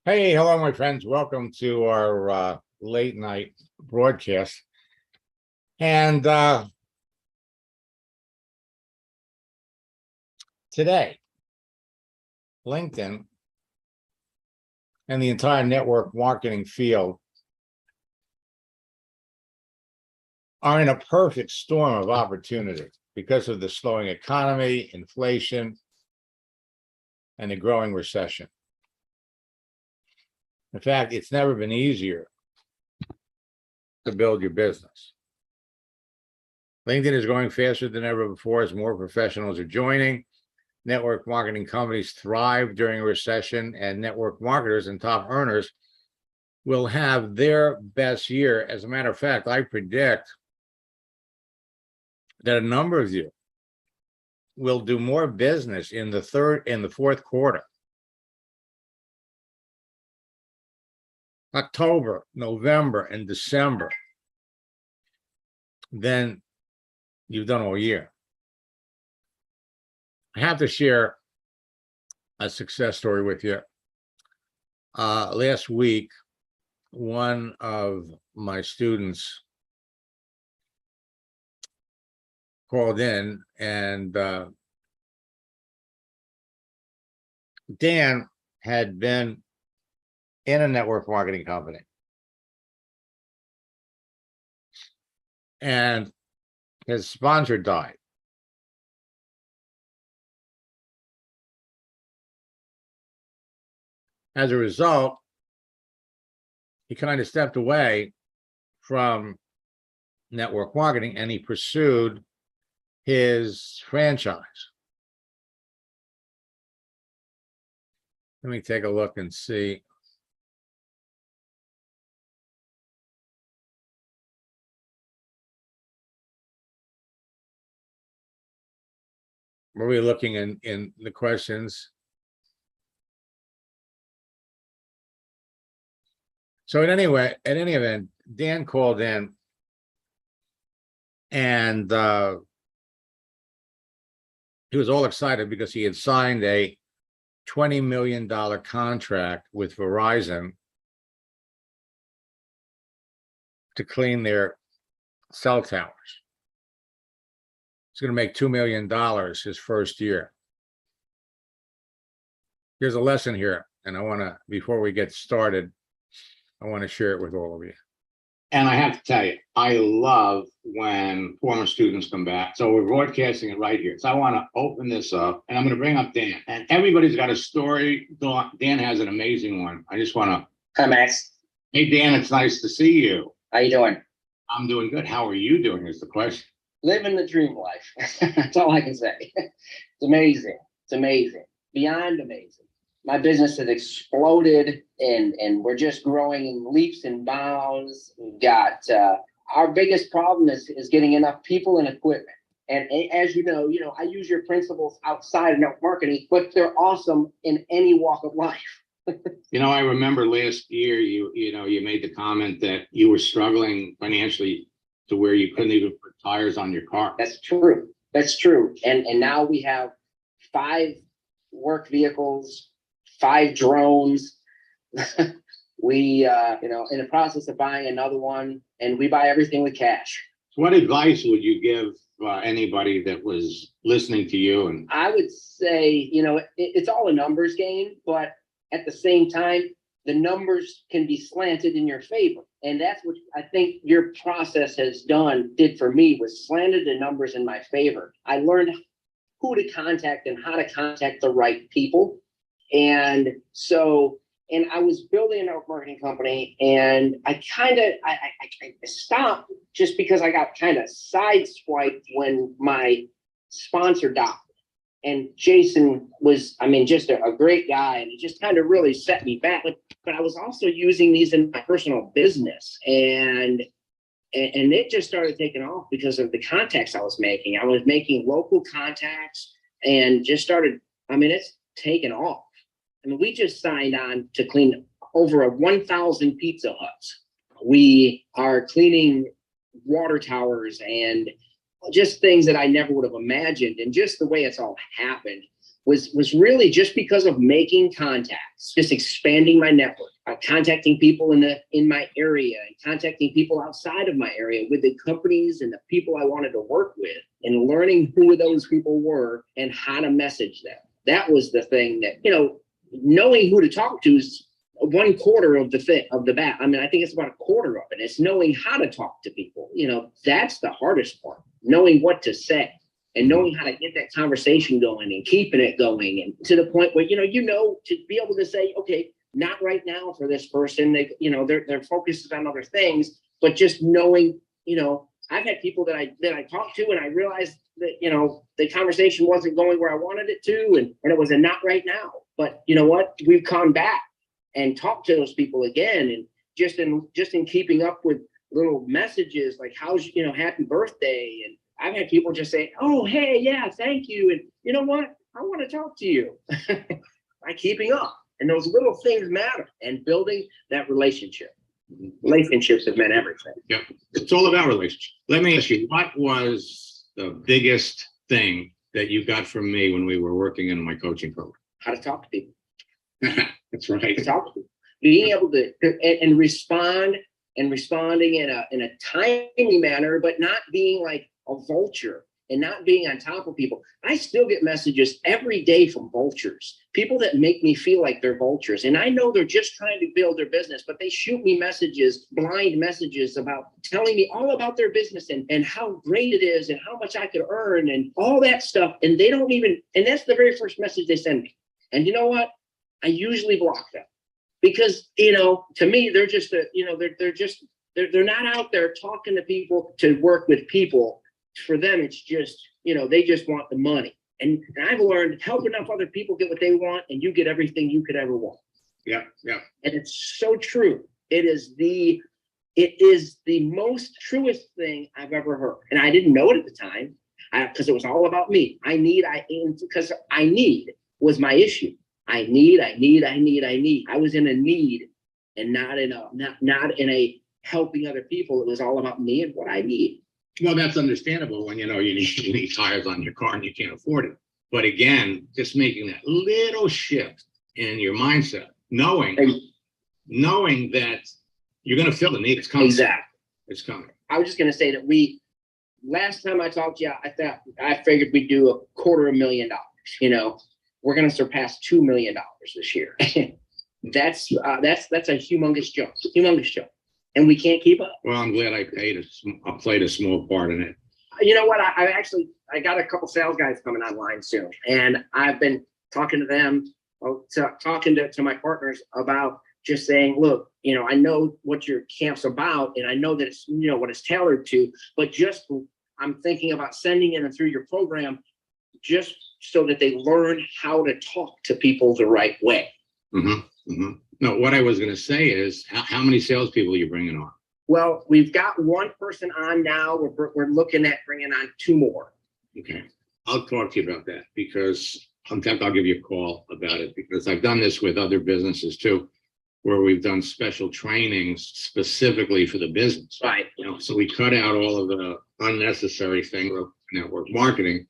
Hey, hello, my friends. Welcome to our late night broadcast. And today, LinkedIn and the entire network marketing field are in a perfect storm of opportunity because of the slowing economy, inflation, and the growing recession. In fact, it's never been easier to build your business. LinkedIn is growing faster than ever before as more professionals are joining. Network marketing companies thrive during a recession, and network marketers and top earners will have their best year. As a matter of fact, I predict that a number of you will do more business in the fourth quarter, October, November, and December, than you've done all year. I have to share a success story with you. Last week, one of my students called in, and Dan had been in a network marketing company, and his sponsor died. As a result, he kind of stepped away from network marketing and he pursued his franchise. Let me take a look and see. Were we looking in the questions? So at any event, Dan called in, and he was all excited because he had signed a $20 million contract with Verizon to clean their cell towers. He's going to make $2 million his first year. Here's a lesson here, and I want to, before we get started, I want to share it with all of you. And I have to tell you, I love when former students come back. So we're broadcasting it right here. So I want to open this up, and I'm going to bring up Dan. And everybody's got a story. Dan has an amazing one. I just want to. Hi, Max. Hey, Dan, it's nice to see you. How you doing? I'm doing good. How are you doing is the question. Living the dream life. That's all I can say. It's amazing. It's amazing. Beyond amazing. My business has exploded, and we're just growing in leaps and bounds. We've got our biggest problem is getting enough people and equipment. And as you know, I use your principles outside of network marketing, but they're awesome in any walk of life. I remember last year you made the comment that you were struggling financially to where you couldn't even put tires on your car. That's true. That's true. And now we have 5 work vehicles, 5 drones. We in the process of buying another one, and we buy everything with cash. What advice would you give anybody that was listening to you? And I would say, it's all a numbers game, but at the same time, the numbers can be slanted in your favor. And that's what I think your process did for me, was slanted the numbers in my favor. I learned who to contact and how to contact the right people. And I was building a network marketing company, and I stopped just because I got kind of sideswiped when my sponsor died. And Jason was, just a great guy, and he just kind of really set me back. But I was also using these in my personal business, and it just started taking off because of the contacts I was making. I was making local contacts, and just started, it's taken off. We just signed on to clean over 1,000 Pizza Huts. We are cleaning water towers and just things that I never would have imagined. And just the way it's all happened, was really just because of making contacts, just expanding my network, contacting people in my area and contacting people outside of my area with the companies and the people I wanted to work with, and learning who those people were and how to message them. That was the thing that, knowing who to talk to is 1/4 of the bat. I mean, I think it's about 1/4 of it. It's knowing how to talk to people. That's the hardest part, knowing what to say. And knowing how to get that conversation going and keeping it going, and to the point where, to be able to say, okay, not right now for this person, their focus is on other things, but just knowing, I've had people that I talked to and I realized that, the conversation wasn't going where I wanted it to, and it was a not right now. But you know what? We've come back and talked to those people again, and just in keeping up with little messages like, how's, happy birthday, and I've had people just say, oh, hey, yeah, thank you. And you know what? I want to talk to you by keeping up. And those little things matter, and building that relationship. Relationships have meant everything. Yeah, it's all about relationships. Let me ask you, what was the biggest thing that you got from me when we were working in my coaching program? How to talk to people. That's right. To talk to people. Being able to and responding in a timely manner, but not being like a vulture and not being on top of people. I still get messages every day from vultures, people that make me feel like they're vultures. And I know they're just trying to build their business, but they shoot me messages, blind messages, about telling me all about their business and how great it is and how much I could earn and all that stuff. And they don't even, and that's the very first message they send me. And you know what? I usually block them because, to me, they're just, they're not out there talking to people to work with people. For them, it's just, they just want the money. And I've learned, help enough other people get what they want, and you get everything you could ever want. Yeah, yeah. And it's so true. It is the most truest thing I've ever heard. And I didn't know it at the time because it was all about me. Because I need was my issue. I need. I was in a need and not in a helping other people. It was all about me and what I need. Well, that's understandable when you need tires on your car and you can't afford it. But again, just making that little shift in your mindset, knowing that you're going to feel the need. It's coming. Exactly. It's coming. I was just going to say that last time I talked to you, I figured we'd do $250,000. We're going to surpass $2 million this year. That's a humongous jump. And we can't keep up. Well, I'm glad I played a small part in it. You know what? I got a couple sales guys coming online soon, and I've been talking to them, talking to my partners about just saying, look, I know what your camp's about, and I know that it's, what it's tailored to, but I'm thinking about sending in through your program just so that they learn how to talk to people the right way. Mm-hmm. Mm-hmm. No, what I was going to say is, how many salespeople are you bringing on? Well, we've got one person on now. We're looking at bringing on 2 more. Okay. I'll talk to you about that, because in fact, I'll give you a call about it, because I've done this with other businesses too, where we've done special trainings specifically for the business. Right. So we cut out all of the unnecessary things of network marketing,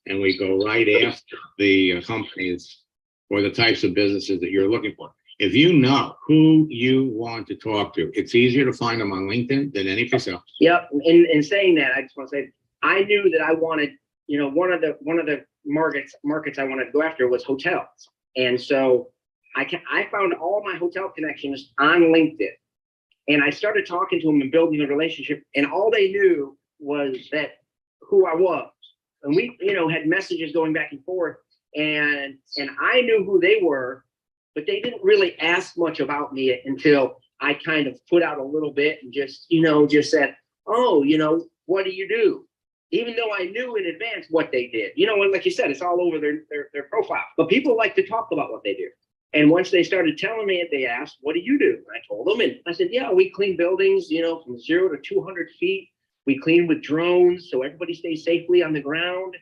and we go right after the companies or the types of businesses that you're looking for. If you know who you want to talk to, it's easier to find them on LinkedIn than any place else. Yep. In saying that, I just want to say, I knew that I wanted, one of the markets I wanted to go after was hotels. And so I found all my hotel connections on LinkedIn, and I started talking to them and building a relationship. And all they knew was that who I was. And we, had messages going back and forth, and I knew who they were, but they didn't really ask much about me until I kind of put out a little bit and just said, oh, what do you do? Even though I knew in advance what they did, and like you said, it's all over their profile, but people like to talk about what they do. And once they started telling me it, they asked, what do you do? And I told them, and I said, yeah, we clean buildings, from 0 to 200 feet. We clean with drones, so everybody stays safely on the ground.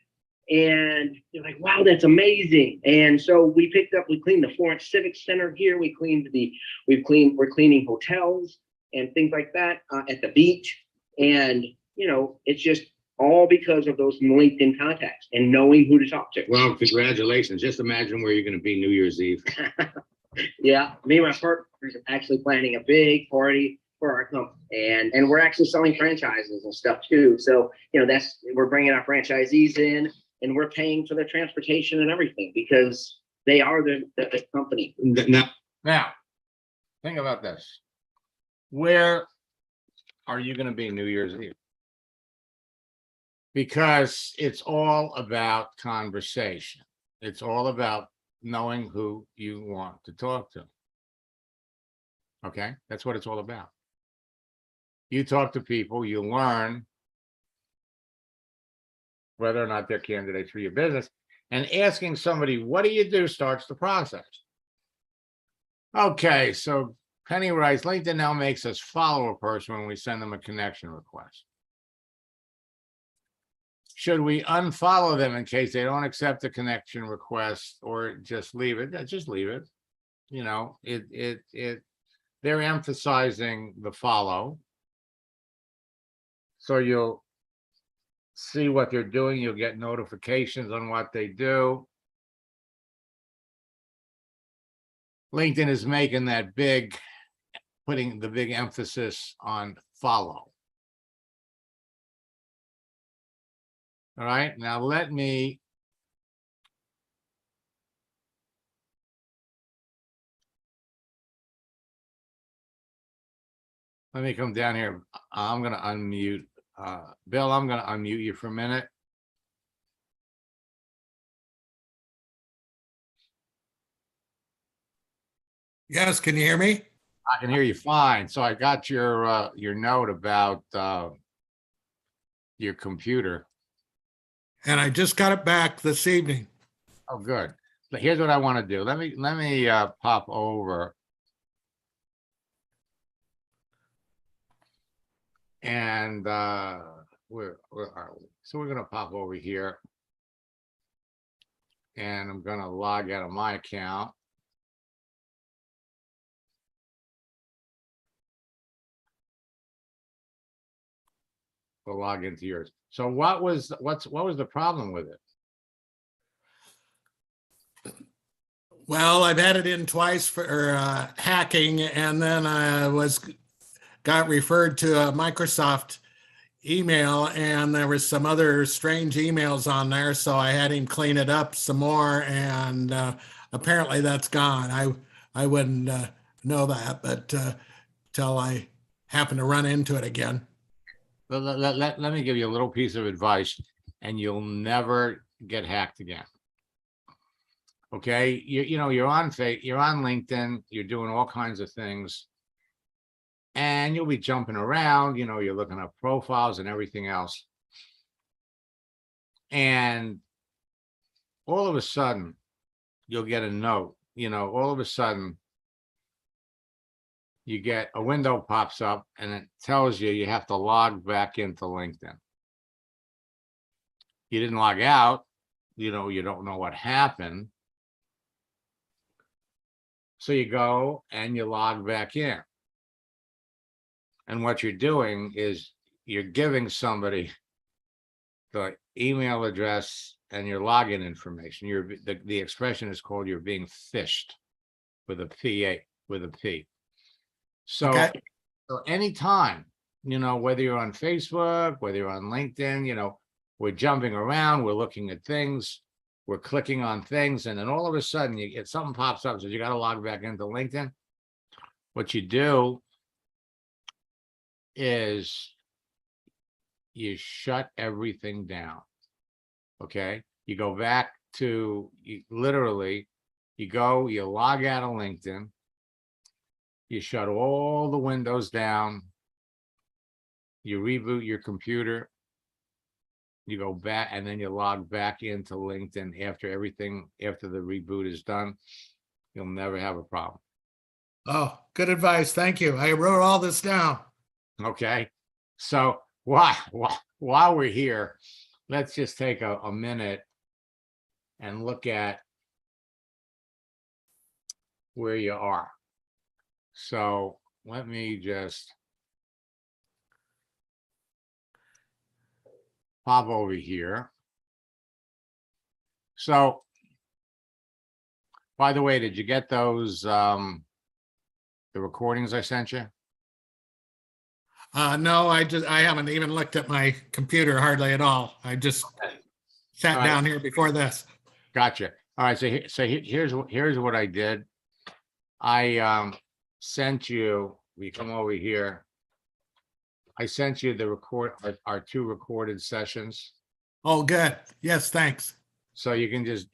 And they're like, wow, that's amazing. And so we cleaned the Florence Civic Center here. We're cleaning hotels and things like that at the beach. And, it's just, all because of those LinkedIn contacts and knowing who to talk to. Well, congratulations. Just imagine where you're going to be New Year's Eve. Yeah, me and my partners are actually planning a big party for our company, and we're actually selling franchises and stuff too. So, you know, we're bringing our franchisees in, and we're paying for their transportation and everything because they are the company. Now, think about this. Where are you going to be New Year's Eve? Because it's all about conversation. It's all about knowing who you want to talk to. Okay, that's what it's all about. You talk to people, you learn whether or not they're candidates for your business, and asking somebody, what do you do, starts the process. Okay, so Penny writes, LinkedIn now makes us follow a person when we send them a connection request. Should we unfollow them in case they don't accept the connection request, or just leave it? Just leave it. You know, they're emphasizing the follow. So you'll see what they're doing. You'll get notifications on what they do. LinkedIn is making that putting the big emphasis on follow. All right, now let me come down here. I'm going to unmute Bill. I'm going to unmute you for a minute. Yes, can you hear me? I can hear you fine. So I got your note about your computer. And I just got it back this evening. Oh, good. But here's what I want to do. Let me pop over. And where are we? So we're going to pop over here. And I'm going to log out of my account. We'll log into yours. So what was the problem with it? Well, I've had it in twice for hacking, and then I got referred to a Microsoft email, and there was some other strange emails on there, so I had him clean it up some more, and apparently that's gone. I wouldn't know that, but till I happen to run into it again. Let me give you a little piece of advice, and you'll never get hacked again. Okay, you know, you're on LinkedIn, you're doing all kinds of things, and you'll be jumping around, you know, you're looking up profiles and everything else. And all of a sudden, you'll get a note, you know, all of a sudden, you get a window pops up and it tells you you have to log back into LinkedIn. You didn't log out, you know, you don't know what happened. So you go and you log back in. And what you're doing is you're giving somebody the email address and your login information. The expression is called you're being phished with a P. So, Okay. So anytime, you know, whether you're on Facebook, whether you're on LinkedIn, you know, we're jumping around, we're looking at things, we're clicking on things, and then all of a sudden something pops up, says you got to log back into LinkedIn. What you do is you shut everything down. Okay, you go back to you log out of LinkedIn, you shut all the windows down, you reboot your computer, you go back, and then you log back into LinkedIn after the reboot is done. You'll never have a problem. Oh, good advice. Thank you. I wrote all this down. Okay, so while we're here, let's just take a minute and look at where you are. So let me just pop over here. So, by the way, did you get those, the recordings I sent you? No, I haven't even looked at my computer hardly at all. I just sat All right. down here before this. Gotcha. All right, here's what I did. I sent you, we come over here. I sent you the our 2 recorded sessions. Oh, good. Yes, thanks. So you can just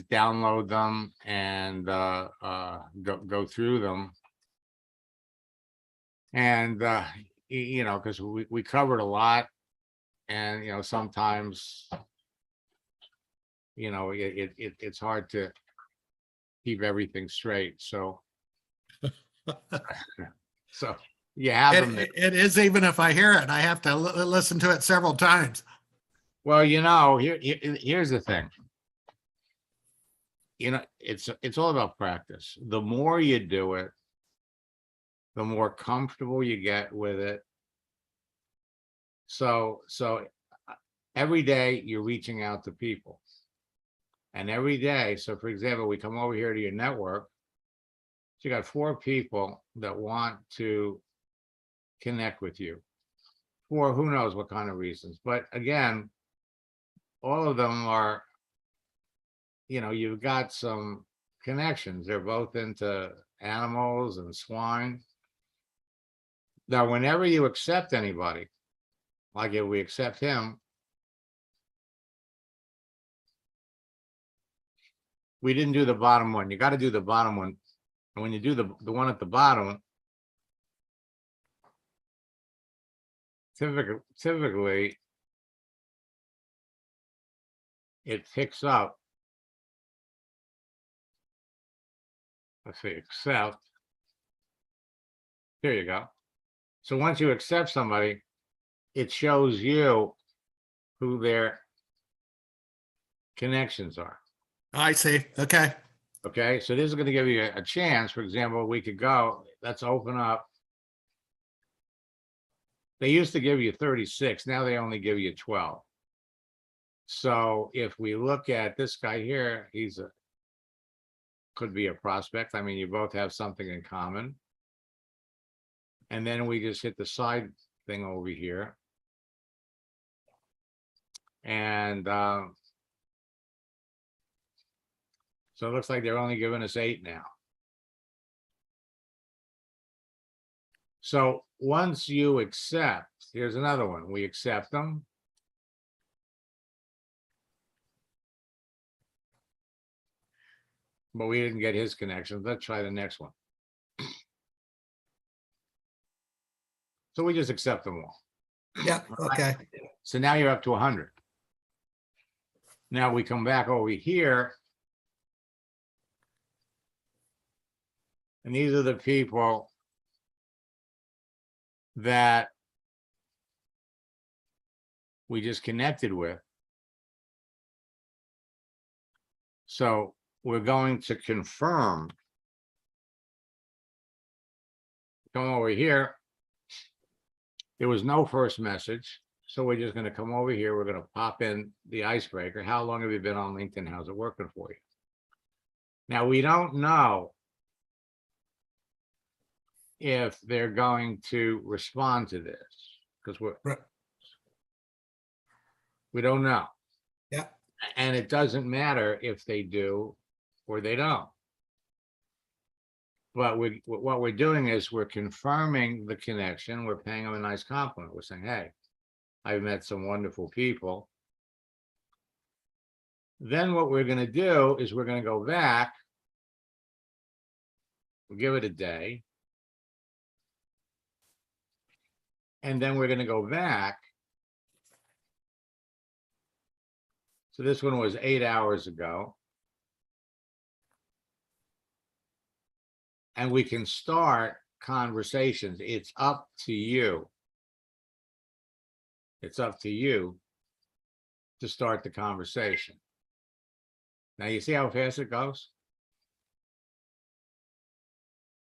download them and go through them. And you know, because we covered a lot, and you know, sometimes you know it's hard to keep everything straight. So so you have them there. It is, even if I hear it, I have to listen to it several times. Well, you know, here's the thing. You know, it's all about practice. The more you do it, the more comfortable you get with it. So every day you're reaching out to people. And every day, so for example, we come over here to your network. So you got 4 people that want to connect with you for who knows what kind of reasons. But again, all of them are, you know, you've got some connections. They're both into animals and swine. Now, whenever you accept anybody, like if we accept him, we didn't do the bottom one. You got to do the bottom one. And when you do the one at the bottom, typically it picks up. Let's see, accept. There you go. So once you accept somebody, it shows you who their connections are. I see. Okay. Okay, so this is going to give you a chance. For example, we could go, let's open up. They used to give you 36. Now they only give you 12. So if we look at this guy here, could be a prospect. I mean, you both have something in common. And then we just hit the side thing over here. And so it looks like they're only giving us 8 now. So once you accept, here's another one. We accept them. But we didn't get his connections. Let's try the next one. So we just accept them all. Yeah. Okay. So now you're up to 100. Now we come back over here. And these are the people that we just connected with. So we're going to confirm. Come over here. There was no first message. So we're just going to come over here. We're going to pop in the icebreaker. How long have you been on LinkedIn? How's it working for you? Now, we don't know if they're going to respond to this because we don't know. Yeah. And it doesn't matter if they do or they don't. But what we're doing is we're confirming the connection. We're paying them a nice compliment. We're saying, hey, I've met some wonderful people. Then what we're going to do is we're going to go back. We'll give it a day. And then we're going to go back. So this one was 8 hours ago. And we can start conversations. It's up to you. It's up to you to start the conversation. Now you see how fast it goes?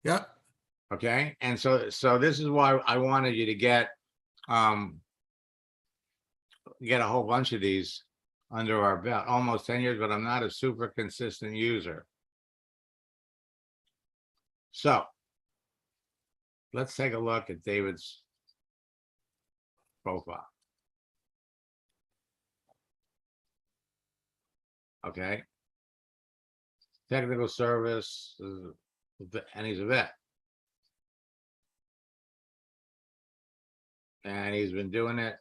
Yeah. Okay. And so this is why I wanted you to get get a whole bunch of these under our belt, almost 10 years, but I'm not a super consistent user. So let's take a look at David's profile. Okay. Technical service, and he's a vet. And he's been doing it.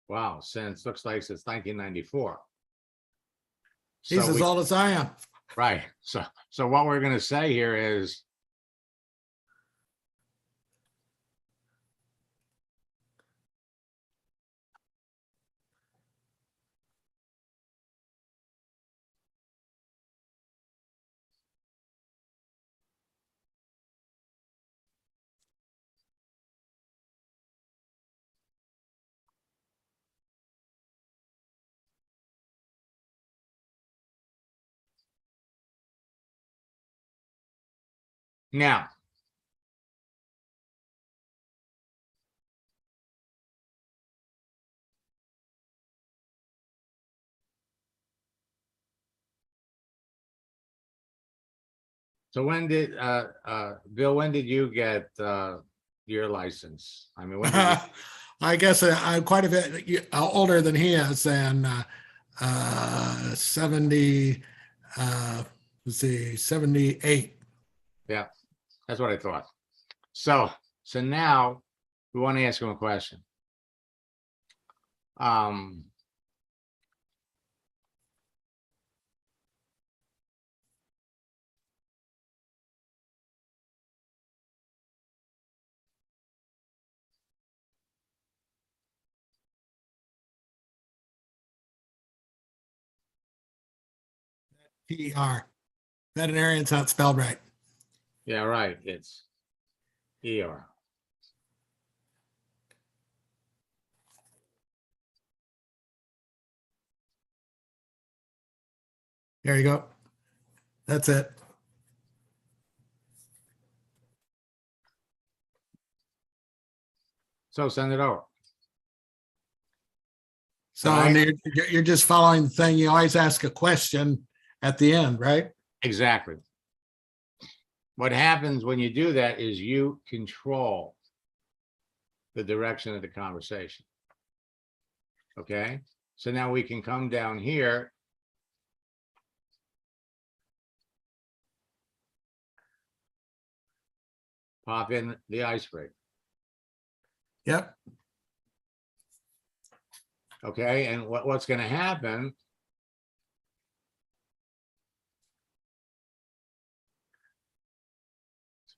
Wow, looks like since 1994. He's as old as I am. Right. So what we're going to say here is now. So when did Bill, when did you get your license? I mean, when did you, I guess I'm quite a bit older than he is, and 70, let's see, 78. yeah, that's what I thought. So now we want to ask him a question. PER. Veterinarian's not spelled right. Yeah, right. It's ER. There you go. That's it. So send it over. So Right. you're just following the thing. You always ask a question at the end, right? Exactly. What happens when you do that is you control the direction of the conversation. Okay, so now we can come down here. Pop in the icebreaker. Yep. Okay, and what's going to happen?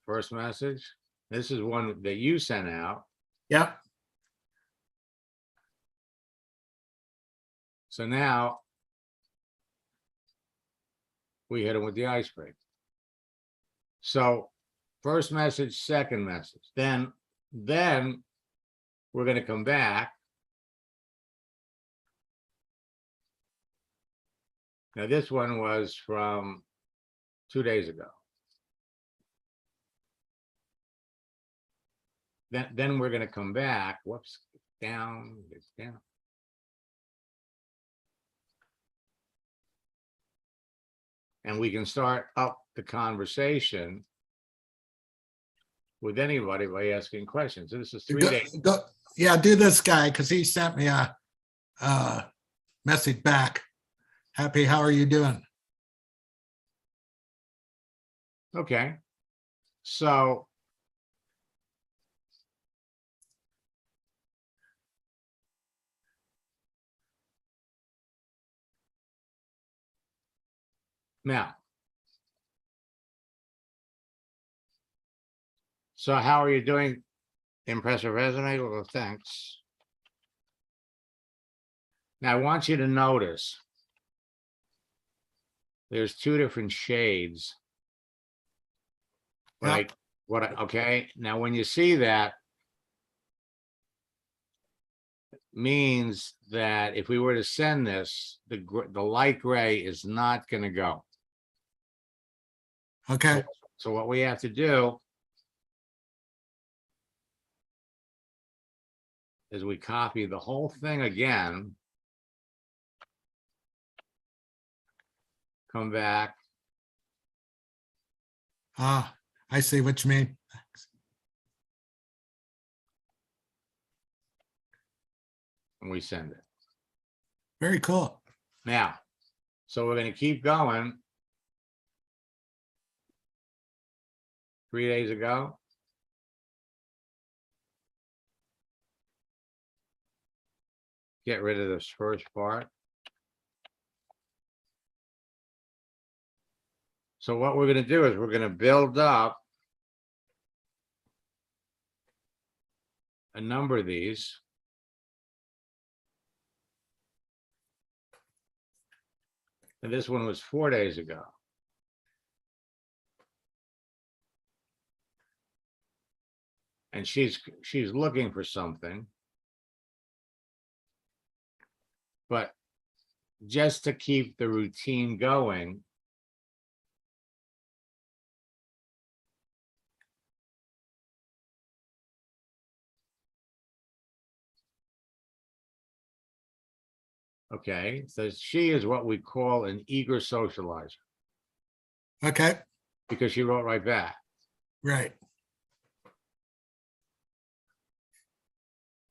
First message. This is one that you sent out. Yep. So now we hit them with the icebreaker. So first message, second message. Then we're going to come back. Now this one was from 2 days ago. Then we're going to come back. Whoops, down, it's down. And we can start up the conversation with anybody by asking questions. So this is 3 days. Yeah, do this guy because he sent me a message back. Happy, how are you doing? Okay. So now, so how are you doing? Impressive resume. Well, thanks. Now I want you to notice there's 2 different shades. Right. Okay. Now, when you see that, means that if we were to send this, the light gray is not going to go. Okay. So what we have to do is we copy the whole thing again. Come back. Ah, I see what you mean. And we send it. Very cool. Now, so we're going to keep going. 3 days ago. Get rid of this first part. So what we're going to do is we're going to build up a number of these. And this one was 4 days ago. And she's looking for something. But just to keep the routine going, okay, so she is what we call an eager socializer Okay. because she wrote right back. Right.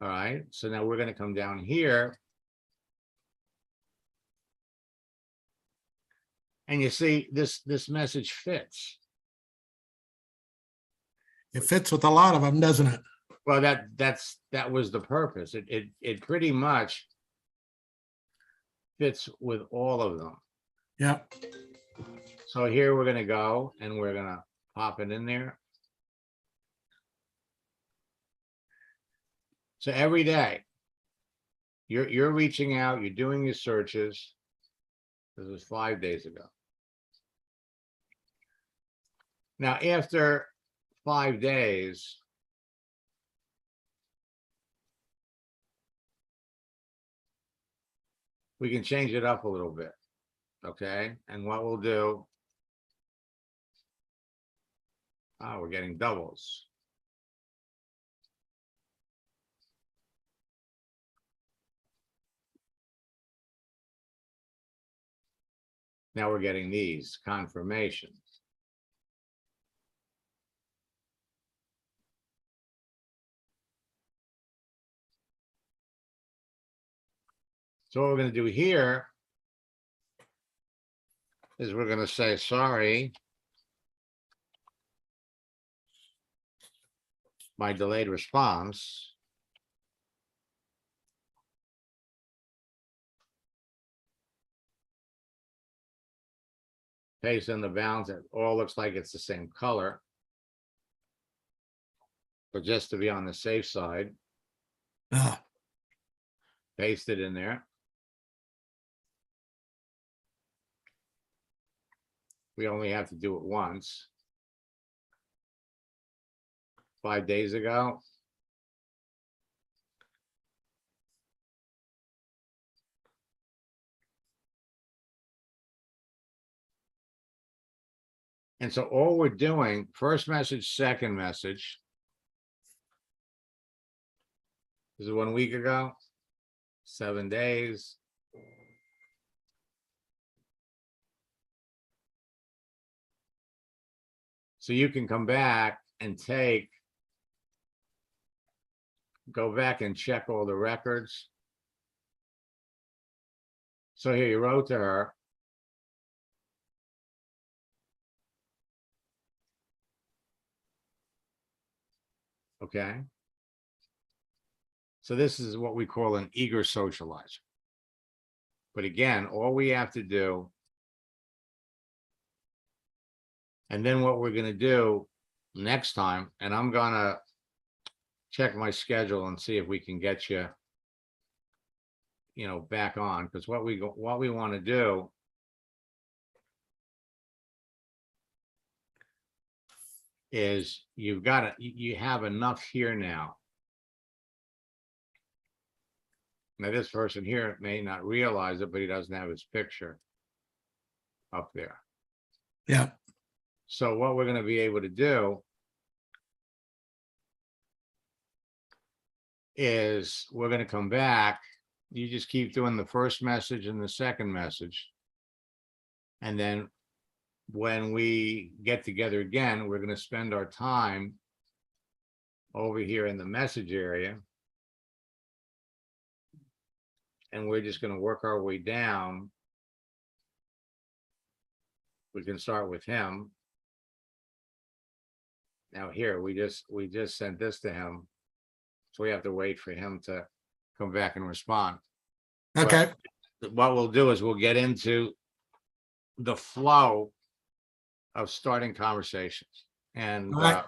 All right, so now we're going to come down here. And you see this message fits. It fits with a lot of them, doesn't it? Well, that was the purpose. It pretty much fits with all of them. Yeah. So here we're going to go and we're going to pop it in there. So every day you're reaching out, you're doing your searches. This was 5 days ago. Now, after 5 days, we can change it up a little bit. Okay. And what we'll do, we're getting doubles. Now we're getting these confirmations. So what we're going to do here is we're going to say, sorry, my delayed response. Paste in the bounds. It all looks like it's the same color. But just to be on the safe side, Ah, paste it in there. We only have to do it once. 5 days ago. And so all we're doing, first message, second message. This is 1 week ago, 7 days. So you can come back and go back and check all the records. So here you wrote to her. Okay. So this is what we call an eager socializer. But again, all we have to do, and then what we're going to do next time, and I'm going to check my schedule and see if we can get you, back on, because what we want to do is you have enough here now. Now this person here may not realize it, but he doesn't have his picture up there. yeah. So what we're gonna be able to do is we're gonna come back. You just keep doing the first message and the second message. And then when we get together again, we're gonna spend our time over here in the message area. And we're just gonna work our way down. We can start with him. Now here, we just sent this to him. So we have to wait for him to come back and respond. Okay. What we'll do is we'll get into the flow of starting conversations. And All right.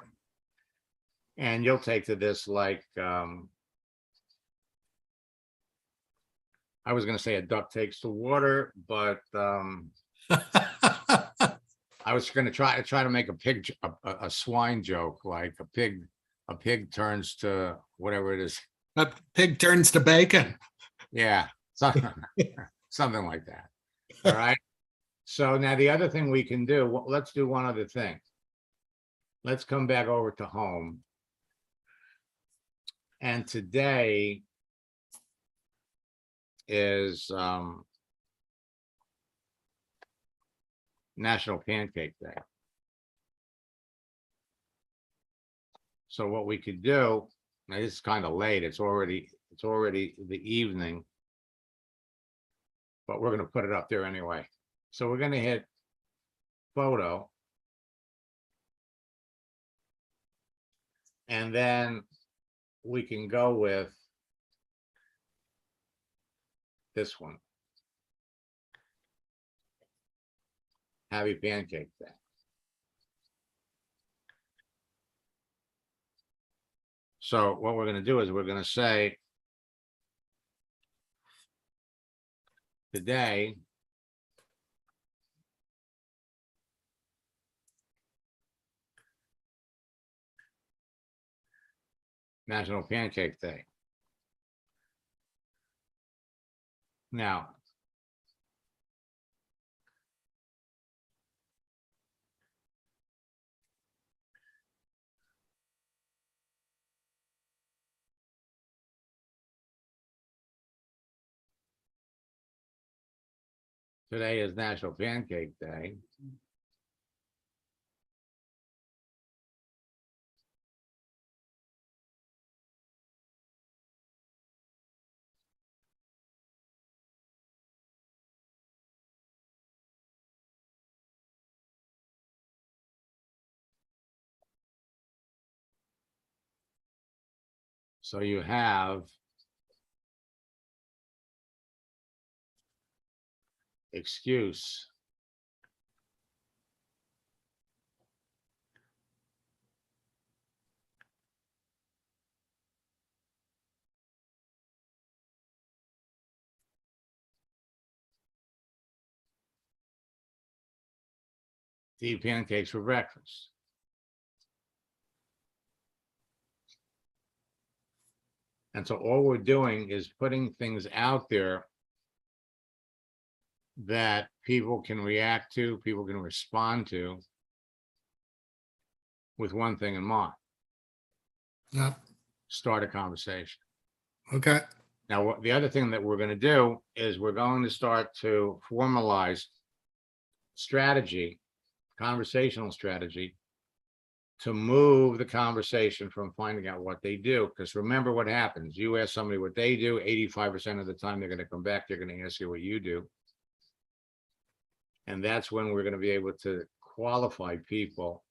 and you'll take to this like I was gonna say a duck takes the water, but I was gonna try to make a swine joke, like a pig turns to whatever it is. A pig turns to bacon. Yeah, something like that. All right. So now the other thing we can do, let's do one other thing. Let's come back over to home. And today is National Pancake Day. So what we could do, now this is kind of late, it's already the evening, but we're going to put it up there anyway. So we're going to hit photo. And then we can go with this one. Happy Pancake Day. So what we're going to do is we're going to say today National Pancake Day. Now, today is National Pancake Day. So you have excuse. To eat pancakes for breakfast. And so all we're doing is putting things out there that people can react to, people can respond to with one thing in mind. Yeah. Start a conversation. Okay. Now, the other thing that we're going to do is we're going to start to formalize strategy, conversational strategy, to move the conversation from finding out what they do. Because remember what happens. You ask somebody what they do, 85% of the time they're going to come back, they're going to ask you what you do. And that's when we're going to be able to qualify people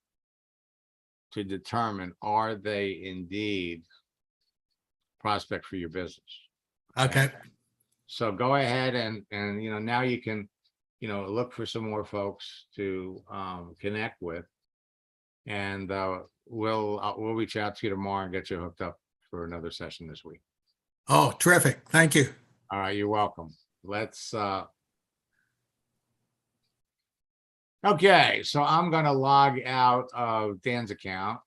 to determine, are they indeed prospect for your business? Okay. So go ahead and now you can, look for some more folks to connect with. And we'll reach out to you tomorrow and get you hooked up for another session this week. Oh, terrific. Thank you. All right, you're welcome. Let's okay, so I'm gonna log out of Dan's account.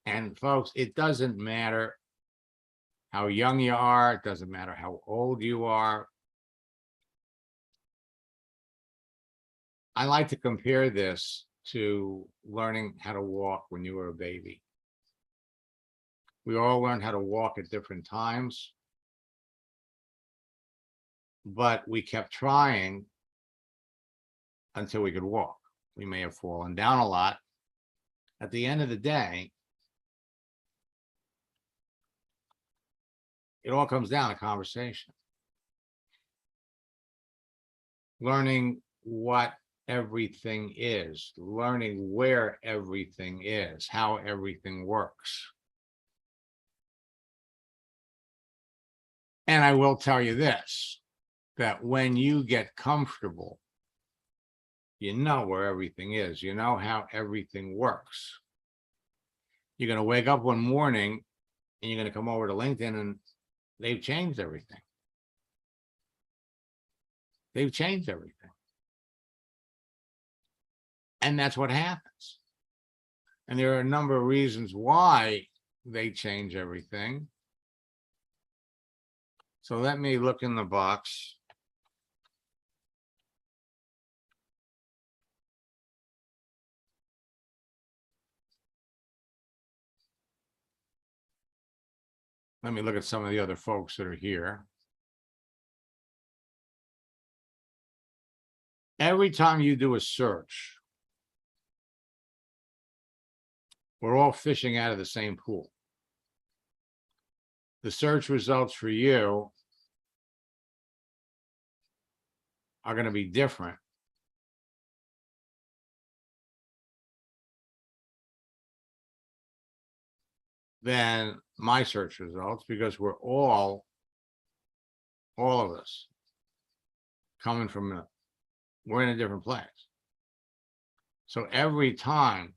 And folks, it doesn't matter how young you are, it doesn't matter how old you are. I like to compare this to learning how to walk when you were a baby. We all learned how to walk at different times, but we kept trying until we could walk. We may have fallen down a lot. At the end of the day, it all comes down to conversation. Learning what everything is, learning where everything is, how everything works. And I will tell you this, that when you get comfortable, you know where everything is, you know how everything works. You're going to wake up one morning and you're going to come over to LinkedIn and they've changed everything. They've changed everything. And that's what happens. And there are a number of reasons why they change everything. So let me look in the box. Let me look at some of the other folks that are here. Every time you do a search, we're all fishing out of the same pool. The search results for you are going to be different than my search results, because we're all of us coming from we're in a different place. So every time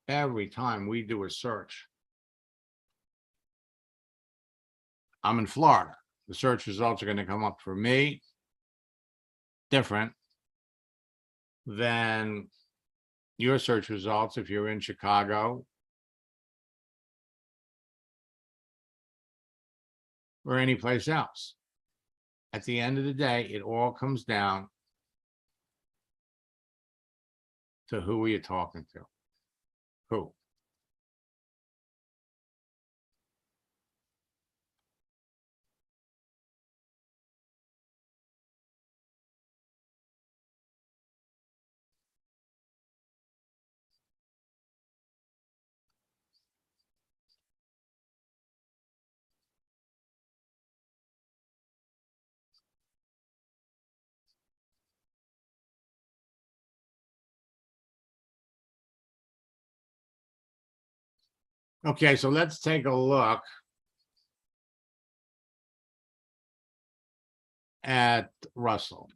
we do a search, I'm in Florida, the search results are going to come up for me different than your search results if you're in Chicago or any place else. At the end of the day, it all comes down to who are you talking to? Who? Okay, so let's take a look at Russell.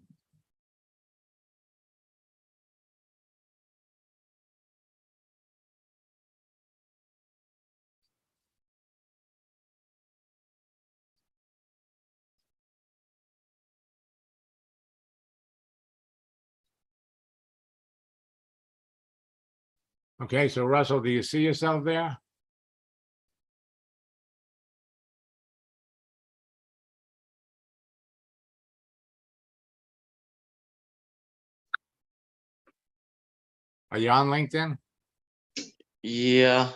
Okay, so Russell, do you see yourself there? Are you on LinkedIn? Yeah,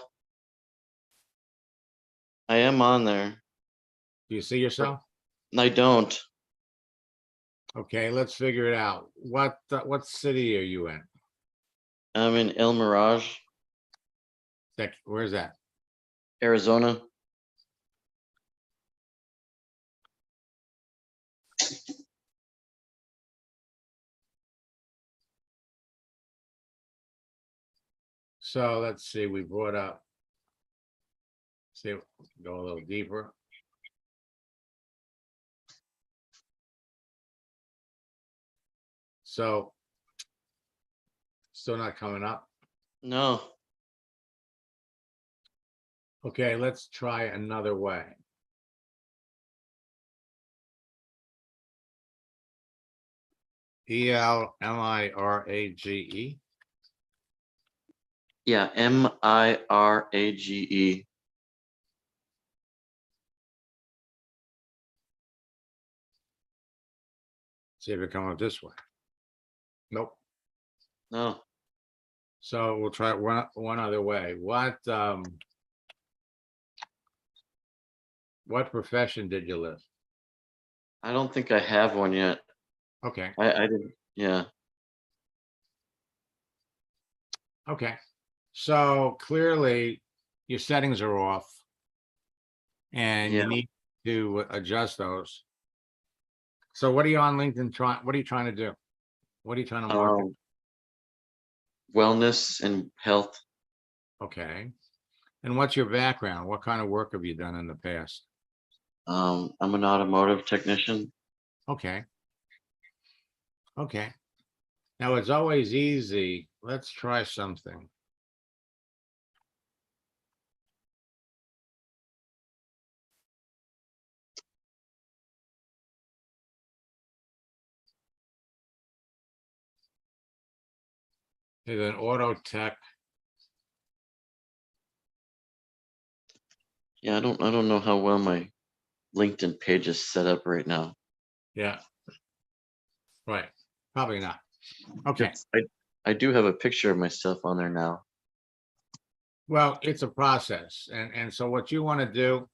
I am on there. Do you see yourself? I don't. Okay, let's figure it out. What city are you in? I'm in El Mirage, Where's that? Arizona. So let's see, we brought up, see, go a little deeper. So still not coming up. No. Okay, let's try another way. Elmirage. Yeah, Mirage. See if it comes up this way. Nope. No. So we'll try one other way. What profession did you list? I don't think I have one yet. Okay, I didn't. Yeah. okay. So clearly your settings are off and Yeah. you need to adjust those. So what are you on LinkedIn what are you trying to do? What are you trying to market? Wellness and health. Okay. And what's your background? What kind of work have you done in the past? I'm an automotive technician. Okay. Okay. Now it's always easy. Let's try something. There's an auto tech. Yeah, I don't know how well my LinkedIn page is set up right now. Yeah. Right. Probably not. Okay. I do have a picture of myself on there now. Well, it's a process. And so what you want to do,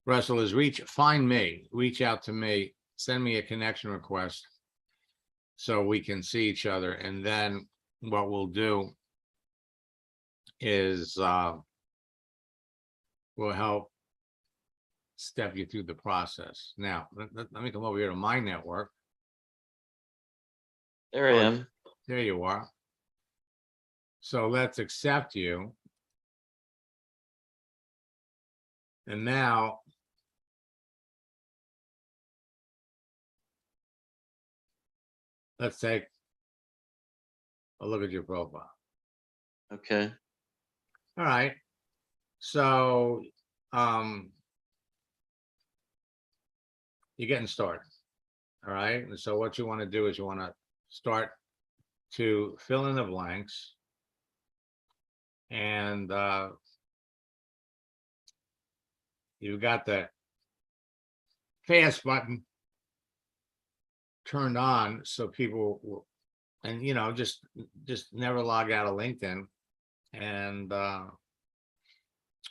Russell, is find me, reach out to me, send me a connection request so we can see each other. And then what we'll do is we'll help step you through the process. Now, let me come over here to my network. There I am. There you are. So let's accept you. And now let's take a look at your profile. Okay. All right. So you're getting started. All right. And so what you want to do is you want to start to fill in the blanks. And you've got the fast button turned on so people will, and just never log out of LinkedIn, and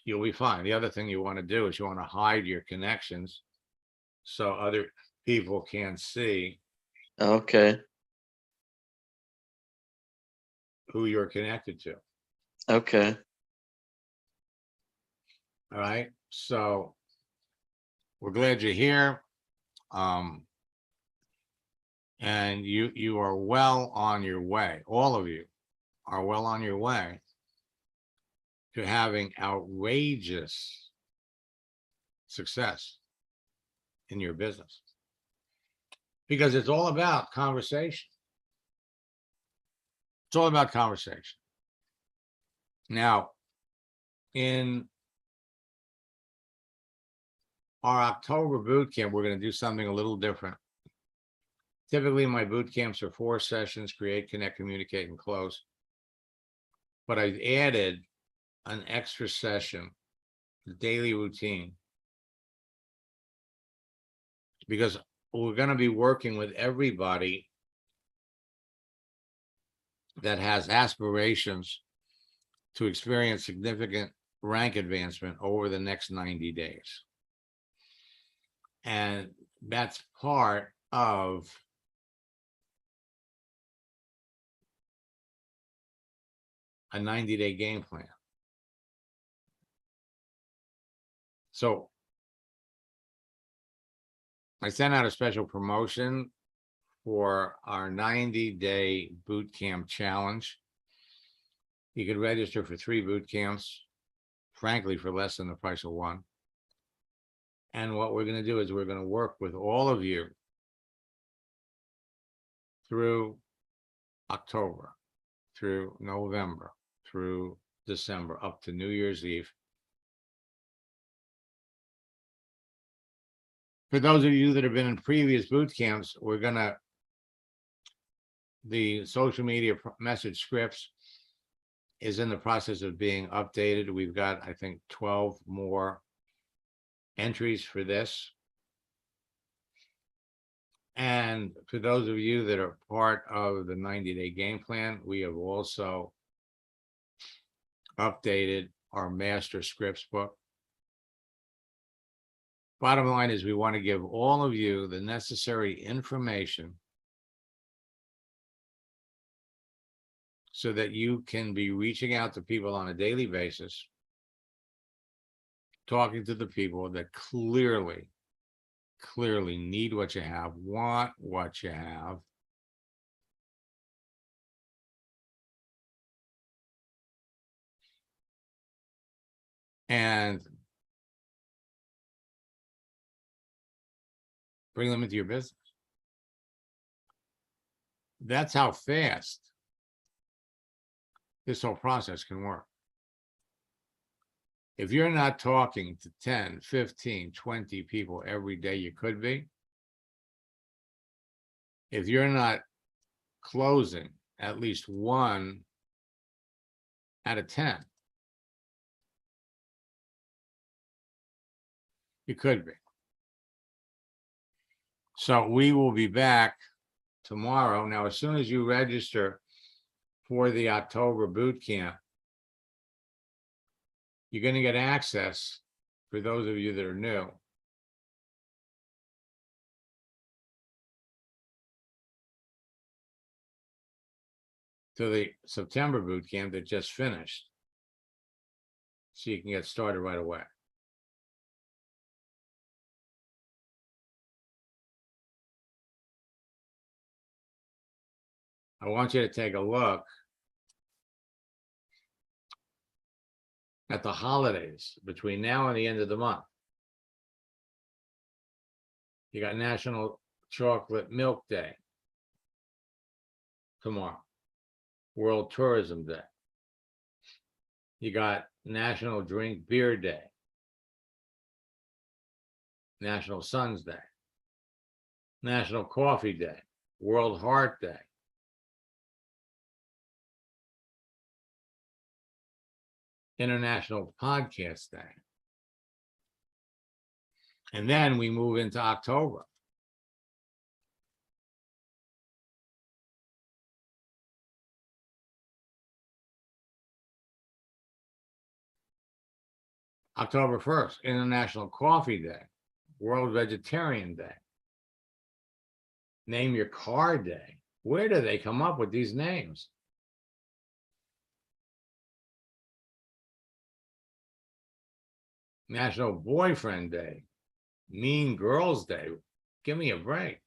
you'll be fine. The other thing you want to do is you want to hide your connections so other people can't see Okay. who you're connected to. Okay. All right. So we're glad you're here. And you are well on your way. All of you are well on your way to having outrageous success in your business, because it's all about conversation. It's all about conversation. Now, in our October boot camp, we're going to do something a little different. Typically, my boot camps are 4 sessions: create, connect, communicate, and close. But I've added an extra session, the daily routine, because we're going to be working with everybody that has aspirations to experience significant rank advancement over the next 90 days. And that's part of a 90-day game plan. So I sent out a special promotion for our 90-day boot camp challenge. You could register for 3 boot camps, frankly, for less than the price of 1. And what we're going to do is we're going to work with all of you through October, through November, through December, up to New Year's Eve. For those of you that have been in previous boot camps, the social media message scripts is in the process of being updated. We've got, I think, 12 more entries for this. And for those of you that are part of the 90-day game plan, we have also updated our master scripts book. Bottom line is we want to give all of you the necessary information so that you can be reaching out to people on a daily basis, talking to the people that clearly need what you have, want what you have, and bring them into your business. That's how fast this whole process can work. If you're not talking to 10, 15, 20 people every day, you could be. If you're not closing at least 1 out of 10, you could be. So we will be back tomorrow. Now, as soon as you register for the October boot camp, you're going to get access, for those of you that are new, to the September boot camp that just finished, so you can get started right away. I want you to take a look at the holidays between now and the end of the month. You got National Chocolate Milk Day tomorrow, World Tourism Day. You got National Drink Beer Day, National Sons Day, National Coffee Day, World Heart Day. International Podcast Day. And then we move into October. October 1st, International Coffee Day, World Vegetarian Day, Name Your Car Day. Where do they come up with these names? National Boyfriend Day, Mean Girls Day. Give me a break.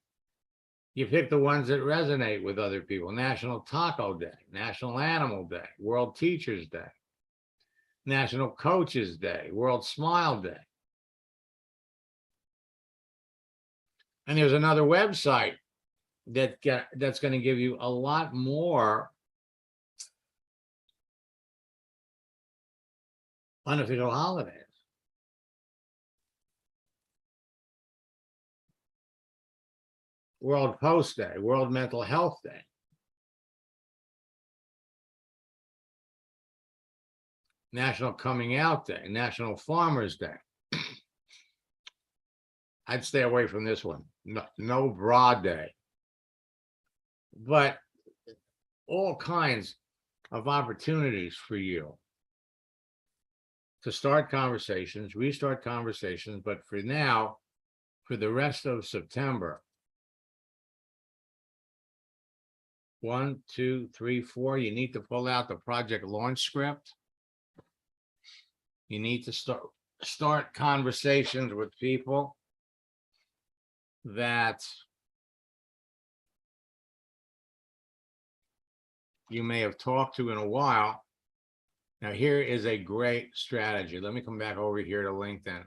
You pick the ones that resonate with other people. National Taco Day, National Animal Day, World Teachers Day, National Coaches Day, World Smile Day. And there's another website that's going to give you a lot more unofficial holidays. World Post Day, World Mental Health Day. National Coming Out Day, National Farmers Day. I'd stay away from this one. No bra day. But all kinds of opportunities for you to start conversations, restart conversations. But for now, for the rest of September, 1, 2, 3, 4, you need to pull out the project launch script. You need to start conversations with people that you may have talked to in a while. Now, here is a great strategy. Let me come back over here to LinkedIn.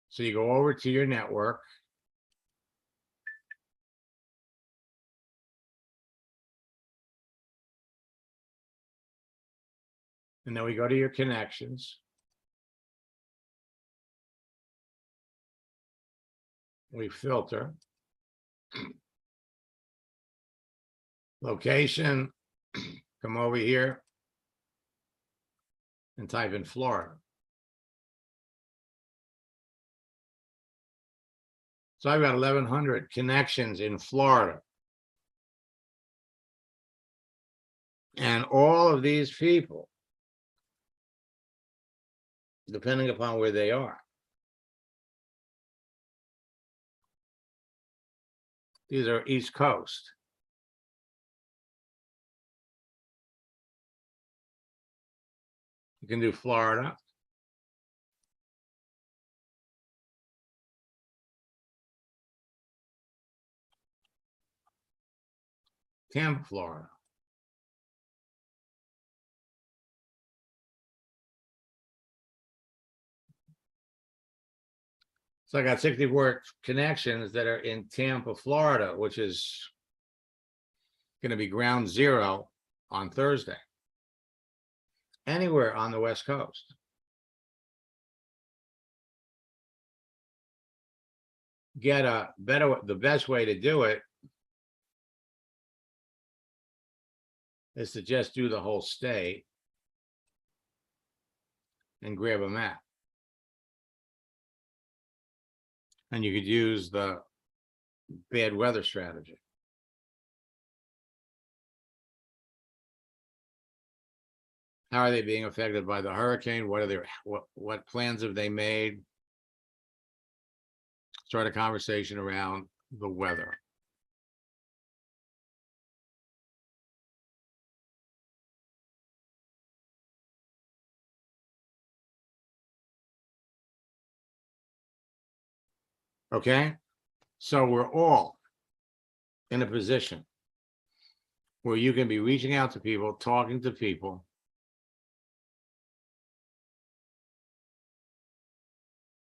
So you go over to your network. And then we go to your connections. We filter. Location, come over here and type in Florida. So I've got 1,100 connections in Florida. And all of these people, depending upon where they are, these are East Coast. You can do Florida. Tampa, Florida. So I got 64 connections that are in Tampa, Florida, which is going to be ground zero on Thursday. Anywhere on the West Coast. Get a better, the best way to do it is to just do the whole state and grab a map. And you could use the bad weather strategy. How are they being affected by the hurricane? What are their, what plans have they made? Start a conversation around the weather. Okay, so we're all in a position where you can be reaching out to people, talking to people,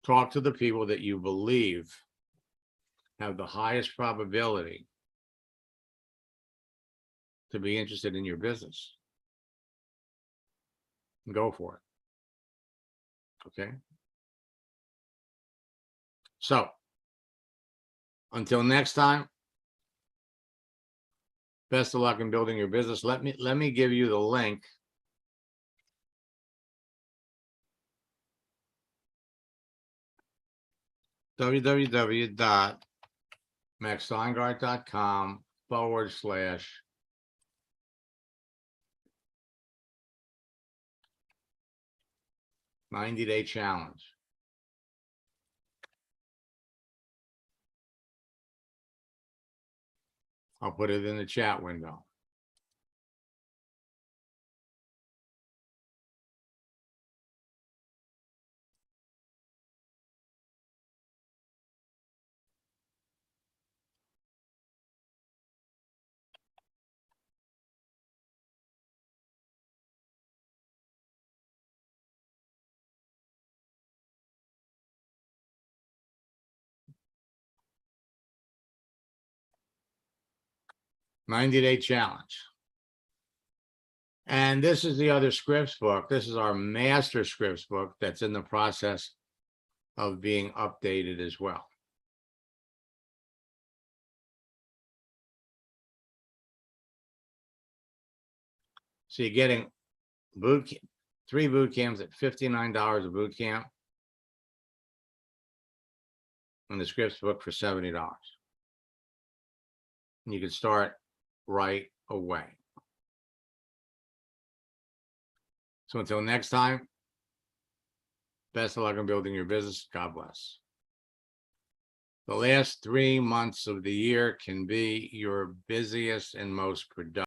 talk to the people that you believe have the highest probability to be interested in your business. Go for it. Okay. So until next time, best of luck in building your business. Let me give you the link. www.maxsteingart.com/90-day challenge. I'll put it in the chat window. "90-day challenge." And this is the other scripts book. This is our master scripts book that's in the process of being updated as well. So you're getting three boot camps at $59 a boot camp, and the scripts book for $70. And you can start right away. So until next time, best of luck in building your business. God bless. The last 3 months of the year can be your busiest and most productive.